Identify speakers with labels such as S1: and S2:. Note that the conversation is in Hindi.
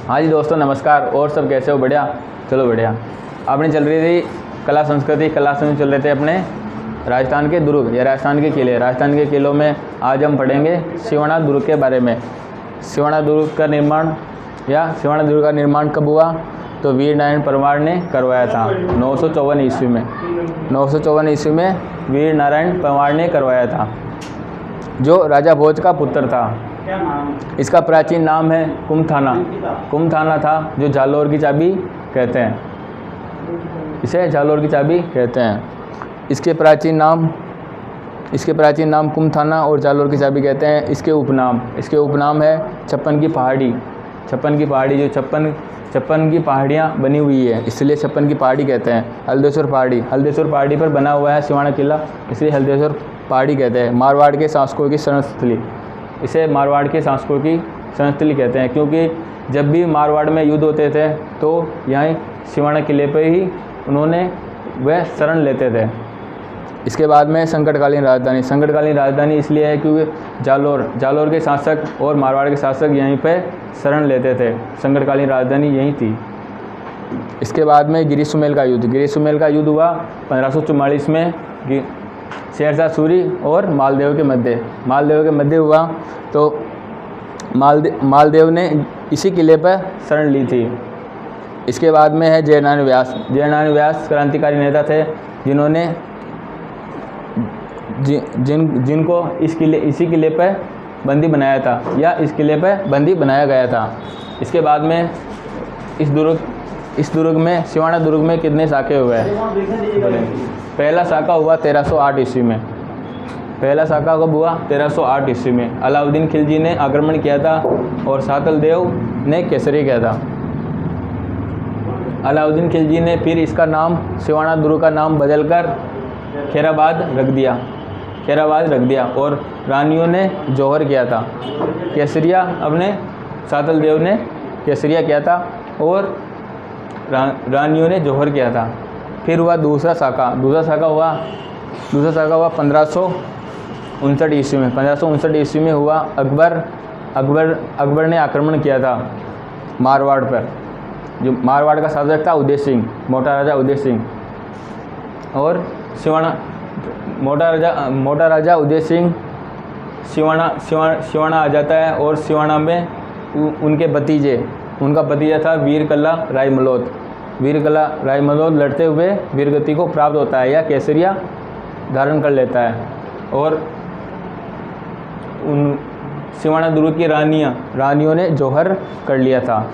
S1: हाँ जी दोस्तों नमस्कार। और सब कैसे हो? बढ़िया। चलो बढ़िया। आपने चल रही थी कला संस्कृति क्लास में चल रहे थे अपने राजस्थान के दुर्ग या राजस्थान के किले। राजस्थान के किलों में आज हम पढ़ेंगे सिवाना दुर्ग के बारे में। सिवाना दुर्ग का निर्माण कब हुआ? तो वीर नारायण परमार ने करवाया था 954 ईस्वी में। 954 ईस्वी में वीर नारायण परमार ने करवाया था, जो राजा भोज का पुत्र था। इसका प्राचीन नाम है कुमथाना। कुमथाना था, जो जालौर की चाबी कहते हैं, इसे जालौर की चाबी कहते हैं। इसके प्राचीन नाम कुमथाना और जालौर की चाबी कहते हैं। इसके उपनाम है छप्पन की पहाड़ी। छप्पन की पहाड़ी, जो छप्पन की पहाड़ियाँ बनी हुई है, इसलिए छप्पन की पहाड़ी कहते हैं। हल्देश्वर पहाड़ी पर बना हुआ है सिवाना किला, इसलिए हल्देश्वर पहाड़ी कहते हैं। मारवाड़ के शासकों की शरणस्थली, इसे मारवाड़ के शासकों की शरणस्थली कहते हैं, क्योंकि जब भी मारवाड़ में युद्ध होते थे तो यहाँ सिवाना किले पर ही वह शरण लेते थे। इसके बाद में संकटकालीन राजधानी इसलिए है क्योंकि जालौर के शासक और मारवाड़ के शासक यहीं पे शरण लेते थे। संकटकालीन राजधानी यहीं थी। इसके बाद में गिरी सुमेल का युद्ध हुआ 1544 में शेरशाह सूरी और मालदेव के मध्य हुआ। तो मालदेव ने इसी किले पर शरण ली थी। इसके बाद में है जयनारायण व्यास क्रांतिकारी नेता थे, जिनको इसी किले पर बंदी बनाया था, या इस किले पर बंदी बनाया गया था। इसके बाद में इस दुर्ग में सिवाना दुर्ग में कितने साके हुए? पहला साका हुआ 1308 ईस्वी में। पहला साका कब हुआ? 1308 ईस्वी में। अलाउद्दीन खिलजी ने आक्रमण किया था और सातल देव ने केसरी किया था। अलाउद्दीन खिलजी ने फिर इसका नाम सिवाना दुर्ग का नाम बदलकर खैराबाद रख दिया और रानियों ने जौहर किया था। केसरिया अपने सातल देव ने केसरिया किया था और रानियों ने जौहर किया था। फिर हुआ दूसरा साका हुआ 1559 ईस्वी में। 1559 ईस्वी में हुआ। अकबर ने आक्रमण किया था मारवाड़ पर। जो मारवाड़ का शासक था उदय सिंह, मोटा राजा उदय सिंह, और मोटा राजा उदय सिंह सिवाना आ जाता है और सिवाना में उनका भतीजा था वीरकला राय मलोद लड़ते हुए वीरगति को प्राप्त होता है या केसरिया धारण कर लेता है। और उन सिवाना दुर्ग की रानियों ने जौहर कर लिया था।